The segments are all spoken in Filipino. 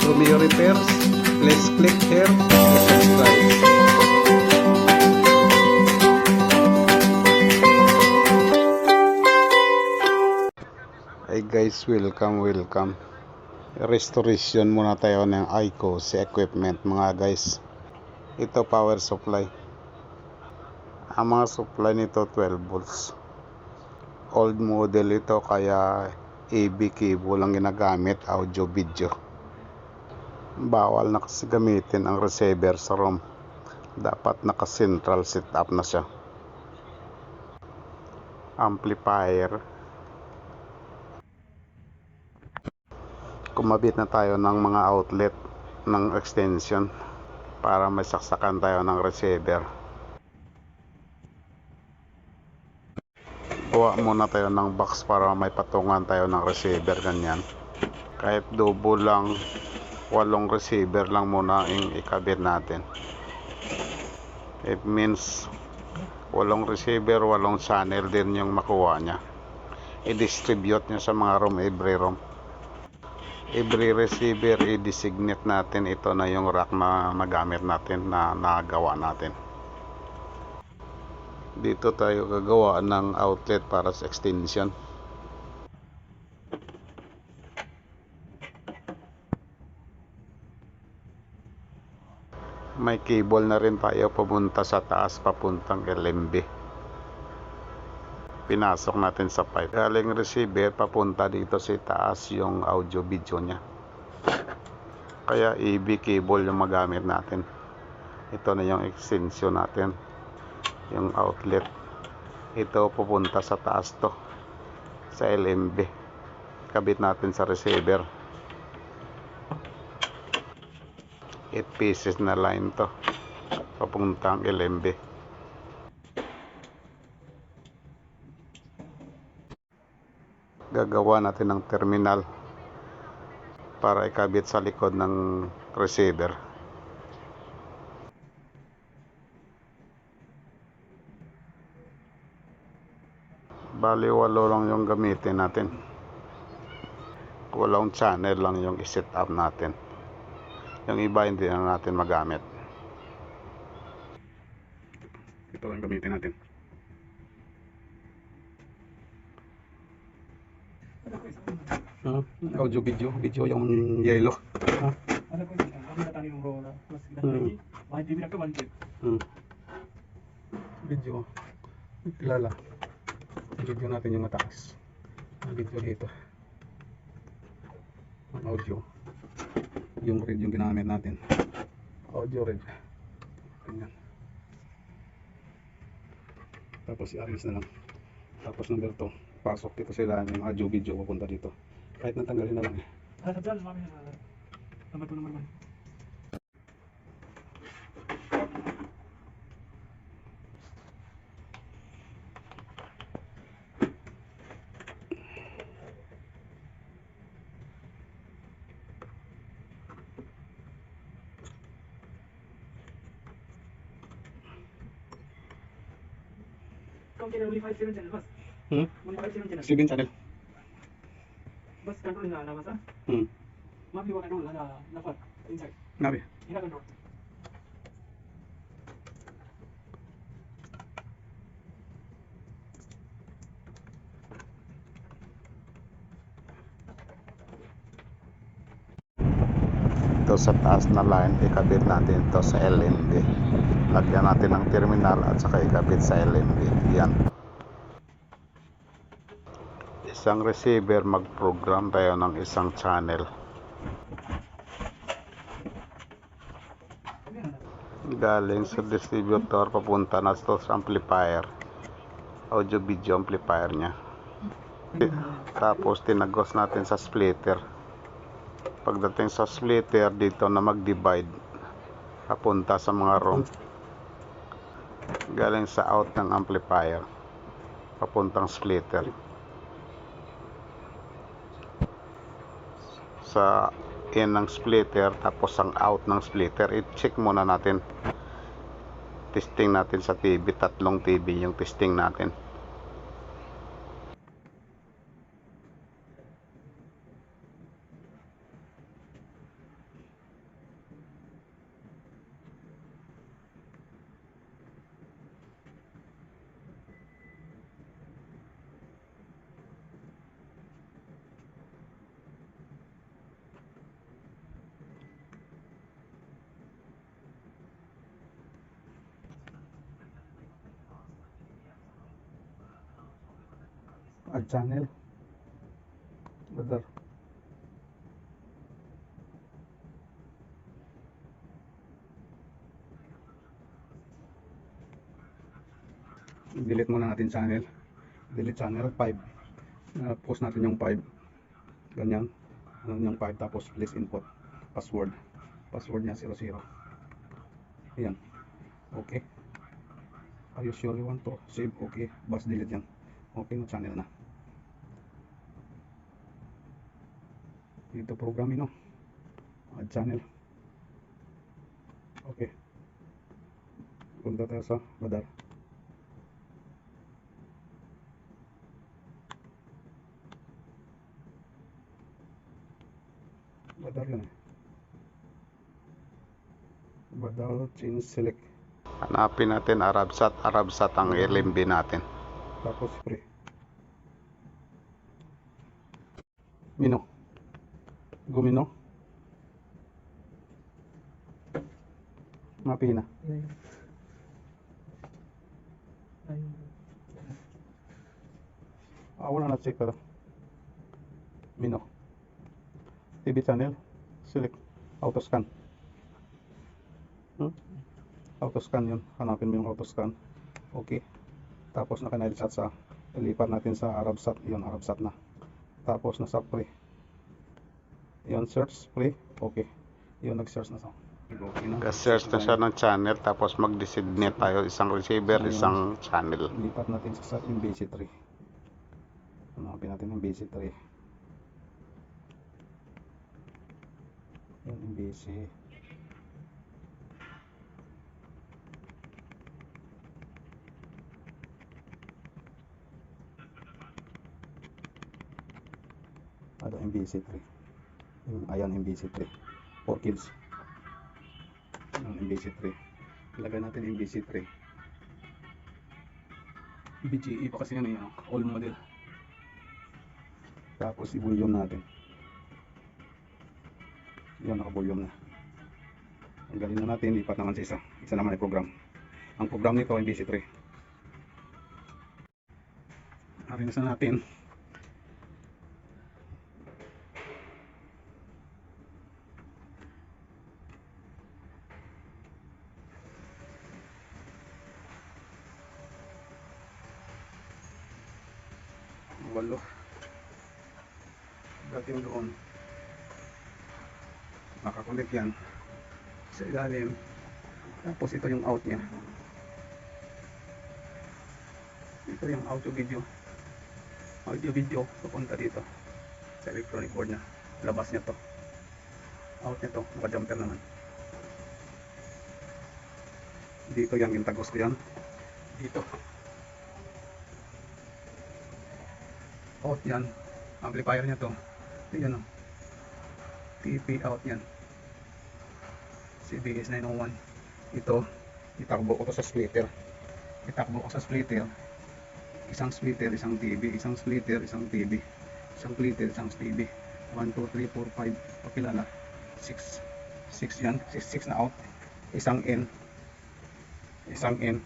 Romeo Repairs. Please click here to subscribe. Hey guys, welcome. Restoration muna tayo ng ICOS equipment mga guys. Ito power supply. Ang mga supply nito 12 volts. Old model ito kaya AB cable ang ginagamit, audio video. Bawal na kasi gamitin ang receiver sa ROM. Dapat naka central setup na siya. Amplifier. Kumabit na tayo ng mga outlet ng extension para may saksakan tayo ng receiver. Kuha muna tayo ng box para may patungan tayo ng receiver, ganyan. Kahit double lang, 8 receiver lang muna ang ikabit natin. It means 8 receiver, 8 channel din yung makuha niya. I-distribute niya sa mga room, every receiver i-designate natin. Ito na yung rack na nagamit natin, na nagawa natin. Dito tayo gagawa ng outlet para sa extension. May cable na rin tayo papunta sa taas, papuntang LMB. Pinasok natin sa pipe. Galing receiver papunta dito sa taas yung audio video niya. Kaya AB cable yung magamit natin. Ito na yung extension natin, yung outlet. Ito pupunta sa taas to, sa LMB. Kabit natin sa receiver. 8 pieces na line to papuntang LMB. Gagawa natin ng terminal para ikabit sa likod ng receiver. Bali 8 lang yung gamitin natin. 8 channel lang yung i-set up natin. Yung iba hindi na natin magamit. Ito lang gamitin natin. Audio video yung yellow. Video kilala. Video natin yung mataas. Video dito. Audio. Yung red yung ginamit natin. Audio red. Ganyan. Tapos i-arrange na lang. Tapos number 2. Pasok dito sila yung audio video pupunta dito. Kahit natanggalin na lang eh. Number 2 naman. only 5-7 channel बस. only 5-7 channel. 7 channel. बस control ना बस. माफ लिखो control ना फर inside. Nabi. इना control. Ito sa taas na line, ikabit natin ito sa LMB. Lagyan natin ng terminal at saka ikabit sa LMB. Yan. Isang receiver, mag-program tayo ng isang channel. Galing sa distributor papunta na sa amplifier, audio video amplifier nya. Tapos tinagos natin sa splitter. Pagdating sa splitter, dito na mag-divide papunta sa mga room. Galing sa out ng amplifier papuntang splitter. Sa in ng splitter, tapos ang out ng splitter, i-check muna natin. Testing natin sa TV, 3 TV yung testing natin. Add channel. Brother. Delete muna natin channel. Delete channel 5. Post natin yung 5. Ganyan. Ano yung 5 tapos please input password. Password niya 00. Ayan. Okay. Are you sure you want to save? Okay. Bas delete yan. Okay na channel na. Dito programming no. Add channel. Okay. Punta tayo sa radar. Radar yun eh. Radar change select. Hanapin natin Arabsat. Arabsat ang LMB natin. Tapos free. Mino. Gumino. Mapina. Wala na check pala. Mino. TV channel. Select. Auto scan. Auto scan yun. Hanapin mo yung auto scan. Okay. Tapos naka-nilesat sa ilipat natin sa Arabsat. Yun, Arabsat na. Tapos nasa free. Yun, search free. Okay. Yun, nag-search na sa. Okay na. Nag-search na siya ng channel. Tapos mag-designate tayo. Isang receiver, isang channel. Lipat natin sa MBC3. Hanapin natin yung MBC3. Yun, MBC. Ano MBC3? Ayan MBC3 for kids. Ayan MBC3. Ilagay natin MBC3. BGE pa kasi yan eh, all model. Tapos i-volume natin. Yan, naka-volume na. Ang galing na natin, lipat naman sa isa. Isa naman ay program. Ang program nito ay MBC3. Narinis na natin. Walo. Dating doon. Makakonect yan sa ilalim. Tapos ito yung out niya. Ito yung audio video. Audio video papunta dito sa electronic board niya. Labas niya to. Out niya to. Naka-jumper naman. Dito yan yung tagos ko yan. Dito. Out yan. Amplifier niya to. Tingnan o. TP out yan. CBS 901. Ito, itakbo ko to sa splitter. Itakbo ko sa splitter. Isang splitter, isang TV. Isang splitter, isang TV. Isang splitter, isang TV. 1, 2, 3, 4, 5. Pakilala. 6. 6 yan. 6 na out. Isang in. Isang in.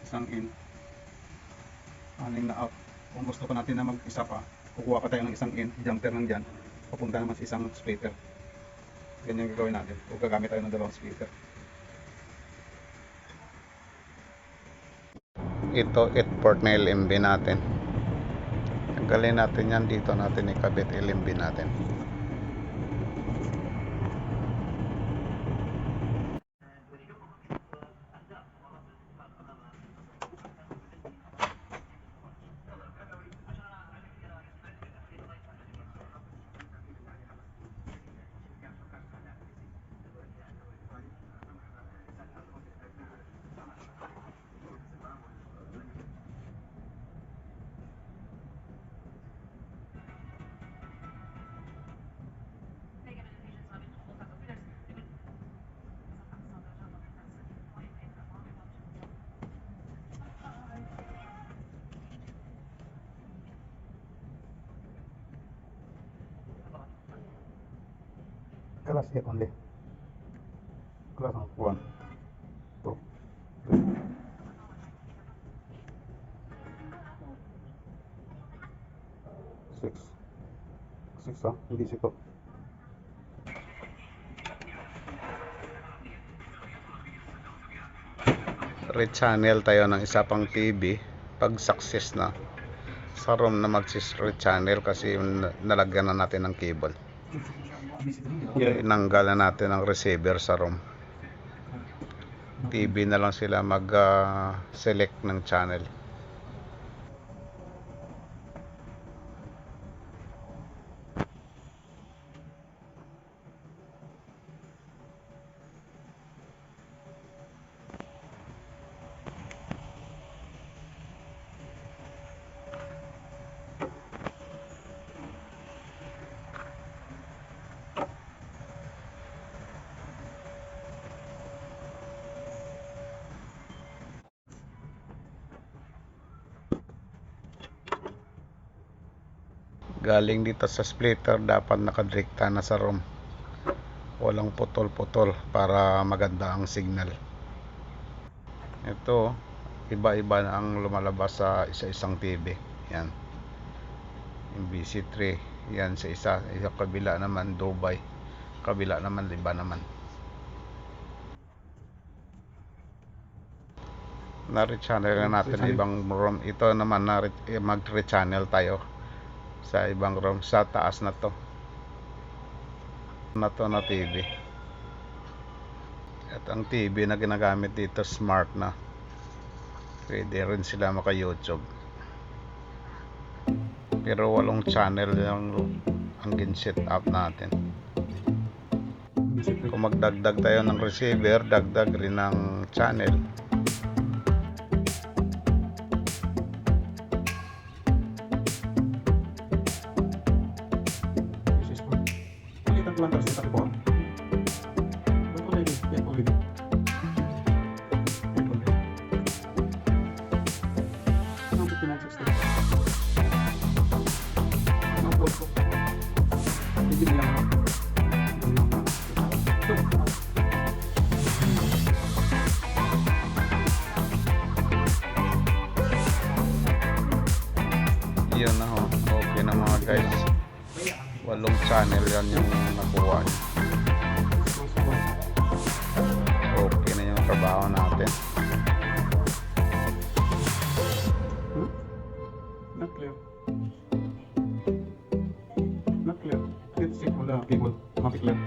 Isang in. Aning na out. Kung gusto pa natin na mag-isa pa, kukuha ka tayo ng isang in, jumper lang dyan, papunta naman sa isang splitter. Ganyan gagawin natin. Kung gagamit tayo ng dalawang splitter. Ito 8 port na LMB natin. Tanggalin natin yan. Dito natin ikabit LMB natin. Class A only. Class 1, 2, 3. 6 hindi siko. Rechannel tayo ng isa pang TV pag success na sa room na mag-rechannel kasi nalagyan na natin ng cable. Inanggal na natin ang receiver sa room. TV na lang sila mag-select ng channel. Galing dito sa splitter dapat nakadirekta na sa room, walang putol-putol para maganda ang signal. Ito iba-iba na ang lumalabas sa isa-isang TV. Yan yung BC3, yan sa isa kabila naman Dubai, kabila naman iba naman. Na-rechannel na natin ibang room. Ito naman mag-rechannel tayo sa ibang room sa taas na to na TV. At ang TV na ginagamit dito smart na, pwede rin sila maka YouTube, pero 8 channel ang gin-set up natin. Kung magdagdag tayo ng receiver, dagdag rin ng channel. Yun na ho, okay na mga guys, 8 channel yan yung nakuha. Okay na yung trabaho natin. Not clear. Not clear. Let's check on the cable. Not clear.